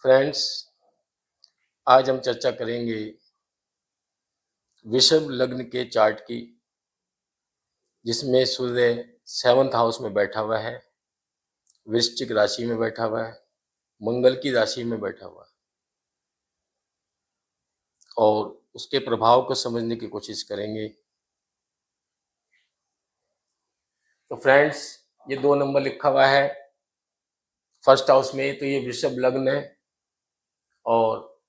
Friends, आज हम चर्चा करेंगे वृषभ लग्न के चार्ट की, जिसमें सूर्य 7th हाउस में बैठा हुआ है, वृश्चिक राशि में बैठा हुआ है, मंगल की राशि में बैठा हुआ है और उसके प्रभाव को समझने की कोशिश करेंगे। तो फ्रेंड्स, ये 2 नंबर लिखा हुआ है फर्स्ट हाउस में, तो ये वृषभ लग्न है और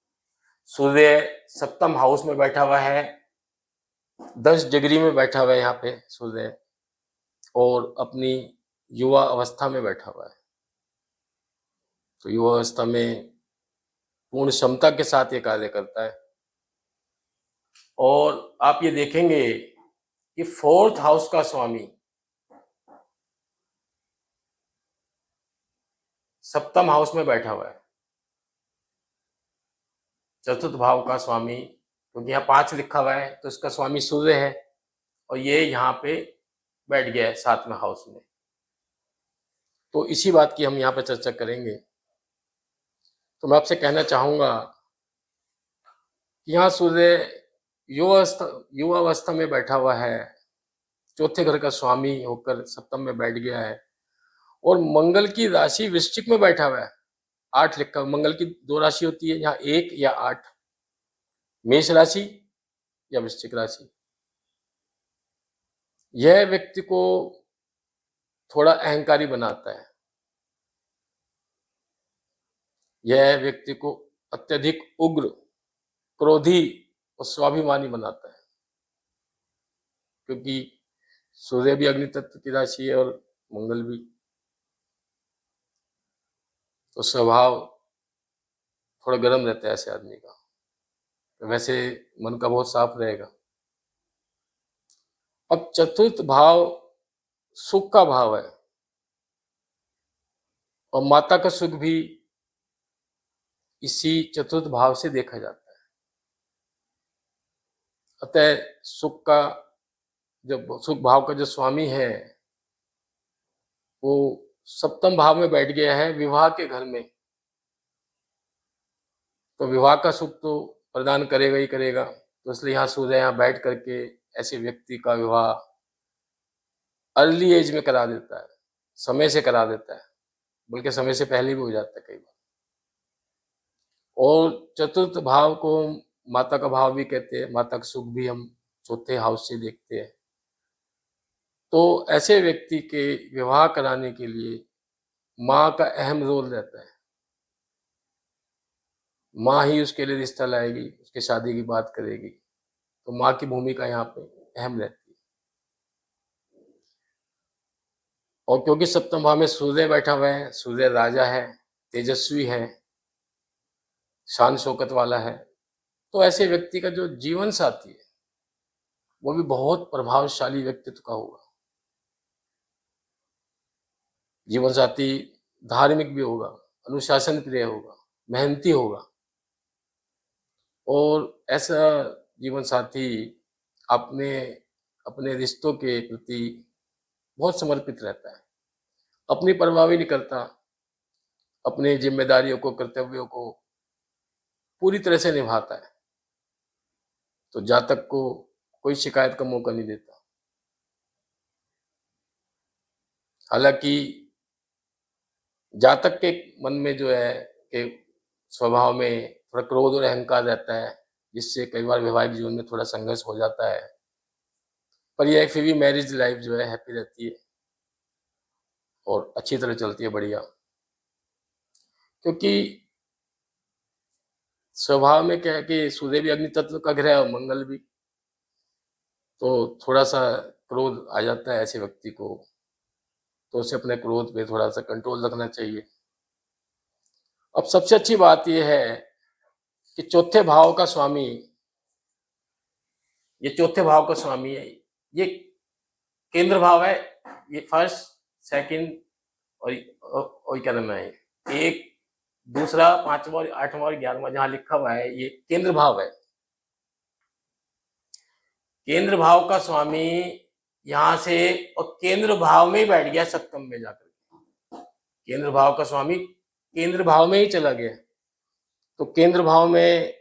सूर्य 7th हाउस में बैठा हुआ है, 10 डिग्री में बैठा हुआ है यहाँ पे सूर्य और अपनी युवा अवस्था में बैठा हुआ है। तो युवा अवस्था में पूर्ण क्षमता के साथ ये कार्य करता है और आप ये देखेंगे कि 4th हाउस का स्वामी 7th हाउस में बैठा हुआ है, 4th भाव का स्वामी, क्योंकि यहाँ 5 लिखा हुआ है तो इसका स्वामी सूर्य है और ये यहाँ पे बैठ गया है 7वें हाउस में। तो इसी बात की हम यहाँ पे चर्चा करेंगे। तो मैं आपसे कहना चाहूंगा, यहाँ सूर्य युवा अवस्था में बैठा हुआ है, 4थे घर का स्वामी होकर 7th में बैठ गया है और मंगल की राशि वृश्चिक में बैठा हुआ है। 8 लिखा, मंगल की 2 राशि होती है, यहाँ 1 या 8, मेष राशि या वृश्चिक राशि। यह व्यक्ति को थोड़ा अहंकारी बनाता है, यह व्यक्ति को अत्यधिक उग्र, क्रोधी और स्वाभिमानी बनाता है, क्योंकि सूर्य भी अग्नि तत्व की राशि है और मंगल भी। तो स्वभाव थोड़ा गर्म रहता है ऐसे आदमी का, तो वैसे मन का बहुत साफ रहेगा। अब 4th भाव सुख का भाव है और माता का सुख भी इसी 4th भाव से देखा जाता है। अतः सुख भाव का जो स्वामी है वो 7th भाव में बैठ गया है विवाह के घर में, तो विवाह का सुख तो प्रदान करेगा ही करेगा। तो इसलिए यहाँ सूर्य यहाँ बैठ करके ऐसे व्यक्ति का विवाह अर्ली एज में करा देता है, समय से करा देता है, बल्कि समय से पहले भी हो जाता है कई बार। और 4th भाव को माता का भाव भी कहते हैं, माता का सुख भी हम 4थे हाउस से देखते हैं। तो ऐसे व्यक्ति के विवाह कराने के लिए माँ का अहम रोल रहता है, माँ ही उसके लिए रिश्ता लाएगी, उसके शादी की बात करेगी, तो माँ की भूमिका यहाँ पे अहम रहती है। और क्योंकि 7th भाव में सूर्य बैठा हुआ है, सूर्य राजा है, तेजस्वी है, शान शौकत वाला है, तो ऐसे व्यक्ति का जो जीवन साथी है वो भी बहुत प्रभावशाली व्यक्तित्व का होगा। जीवन साथी धार्मिक भी होगा, अनुशासन प्रिय होगा, मेहनती होगा और ऐसा जीवन साथी अपने अपने रिश्तों के प्रति बहुत समर्पित रहता है, अपनी परवाह भी नहीं करता, अपनी जिम्मेदारियों को, कर्तव्यों को पूरी तरह से निभाता है। तो जातक को कोई शिकायत का मौका नहीं देता। हालांकि जातक के मन में जो है कि स्वभाव में थोड़ा क्रोध और अहंकार रहता है, जिससे कई बार वैवाहिक जीवन में थोड़ा संघर्ष हो जाता है, पर यह फिर भी मैरिज लाइफ जो है हैप्पी रहती है और अच्छी तरह चलती है, बढ़िया। क्योंकि स्वभाव में क्या है कि सूर्य भी अग्नि तत्व का ग्रह और मंगल भी, तो थोड़ा सा क्रोध आ जाता है ऐसे व्यक्ति को, तो उसे अपने क्रोध पे थोड़ा सा कंट्रोल रखना चाहिए। अब सबसे अच्छी बात यह है कि 4थे भाव का स्वामी, ये 4थे भाव का स्वामी है, ये केंद्र भाव है, ये फर्स्ट, सेकंड और क्या नाम है, 1, दूसरा, 5वां, 8वां और 11वां जहां लिखा हुआ है, ये केंद्र भाव है। केंद्र भाव का स्वामी यहां से और केंद्र भाव में ही बैठ गया 7th में जाकर, केंद्र भाव का स्वामी केंद्र भाव में ही चला गया। तो केंद्र भाव में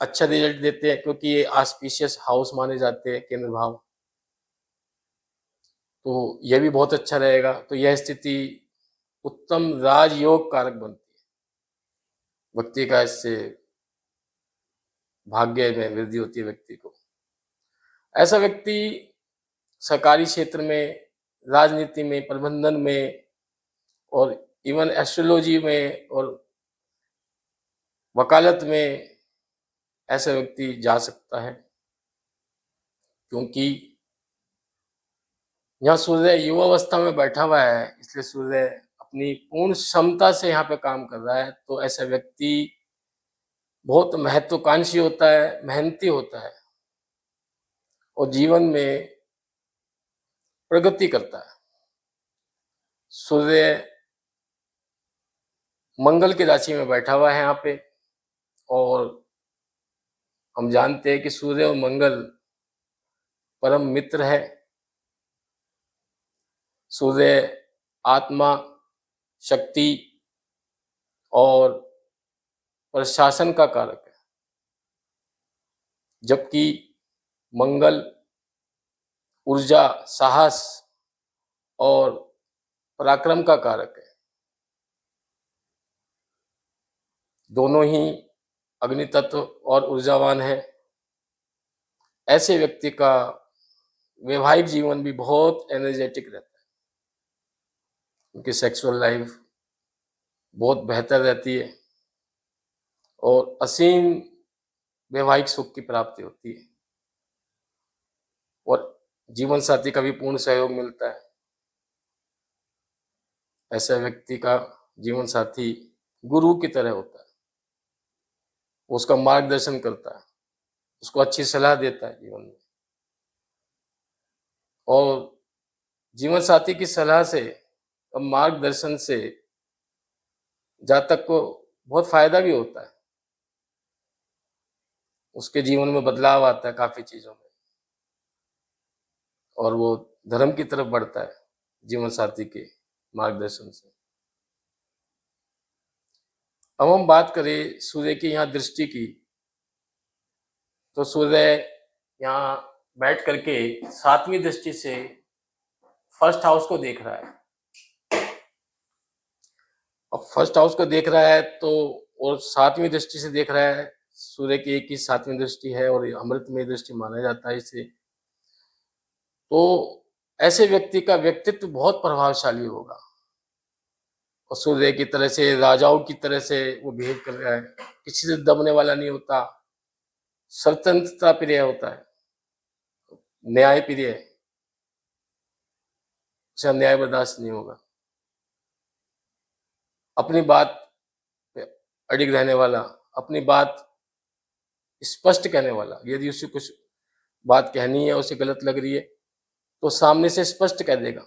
अच्छा रिजल्ट देते हैं, क्योंकि ये ऑस्पिशियस हाउस माने जाते हैं केंद्र भाव, तो यह भी बहुत अच्छा रहेगा। तो यह स्थिति उत्तम राजयोग कारक बनती है, व्यक्ति का इससे भाग्य में वृद्धि होती है व्यक्ति को। ऐसा व्यक्ति सरकारी क्षेत्र में, राजनीति में, प्रबंधन में और इवन एस्ट्रोलॉजी में और वकालत में ऐसा व्यक्ति जा सकता है, क्योंकि यहाँ सूर्य युवावस्था में बैठा हुआ है, इसलिए सूर्य अपनी पूर्ण क्षमता से यहाँ पे काम कर रहा है। तो ऐसा व्यक्ति बहुत महत्वाकांक्षी होता है, मेहनती होता है और जीवन में प्रगति करता है। सूर्य मंगल की राशि में बैठा हुआ है यहाँ पे, और हम जानते हैं कि सूर्य और मंगल परम मित्र है। सूर्य आत्मा, शक्ति और प्रशासन का कारक है, जबकि मंगल ऊर्जा, साहस और पराक्रम का कारक है। दोनों ही अग्नि तत्व और ऊर्जावान है। ऐसे व्यक्ति का वैवाहिक जीवन भी बहुत एनर्जेटिक रहता है, उनकी सेक्सुअल लाइफ बहुत बेहतर रहती है और असीम वैवाहिक सुख की प्राप्ति होती है और जीवन साथी का भी पूर्ण सहयोग मिलता है। ऐसा व्यक्ति का जीवन साथी गुरु की तरह होता है, उसका मार्गदर्शन करता है, उसको अच्छी सलाह देता है जीवन में, और जीवन साथी की सलाह से और मार्गदर्शन से जातक को बहुत फायदा भी होता है, उसके जीवन में बदलाव आता है काफी चीजों में, और वो धर्म की तरफ बढ़ता है जीवन साथी के मार्गदर्शन से। अब हम बात करें सूर्य की यहाँ दृष्टि की, तो सूर्य यहाँ बैठ करके 7वीं दृष्टि से फर्स्ट हाउस को देख रहा है। अब फर्स्ट हाउस को देख रहा है तो, और 7वीं दृष्टि से देख रहा है। सूर्य की एक ही 7वीं दृष्टि है और अमृतमय दृष्टि माना जाता है इसे। तो ऐसे व्यक्ति का व्यक्तित्व बहुत प्रभावशाली होगा और सूर्य की तरह से, राजाओं की तरह से वो बिहेव कर रहा है, किसी से दबने वाला नहीं होता, स्वतंत्रता प्रिय होता है, न्याय प्रिय, उसे अन्याय बर्दाश्त नहीं होगा, अपनी बात पे अडिग रहने वाला, अपनी बात स्पष्ट कहने वाला। यदि उसे कुछ बात कहनी है, उसे गलत लग रही है, तो सामने से स्पष्ट कह देगा,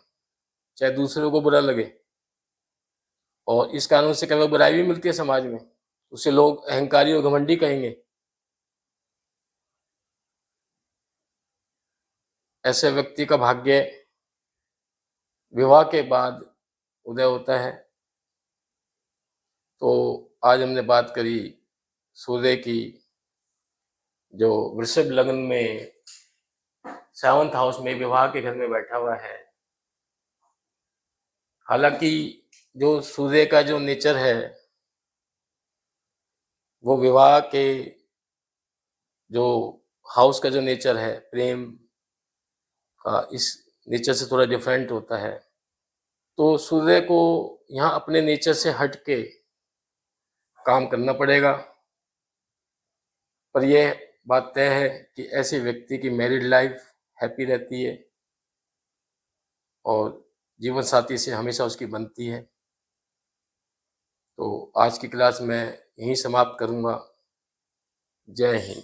चाहे दूसरों को बुरा लगे। और इस कानून से कभी बुराई भी मिलती है समाज में, उसे लोग अहंकारी और घमंडी कहेंगे। ऐसे व्यक्ति का भाग्य विवाह के बाद उदय होता है। तो आज हमने बात करी सूर्य की, जो वृषभ लग्न में 7th हाउस में विवाह के घर में बैठा हुआ है। हालांकि जो सूर्य का जो नेचर है, वो विवाह के जो हाउस का जो नेचर है, प्रेम का, इस नेचर से थोड़ा डिफरेंट होता है। तो सूर्य को यहाँ अपने नेचर से हट के काम करना पड़ेगा। पर यह बात तय है कि ऐसे व्यक्ति की मैरिड लाइफ हैप्पी रहती है और जीवन साथी से हमेशा उसकी बनती है। तो आज की क्लास मैं यहीं समाप्त करूँगा। जय हिंद।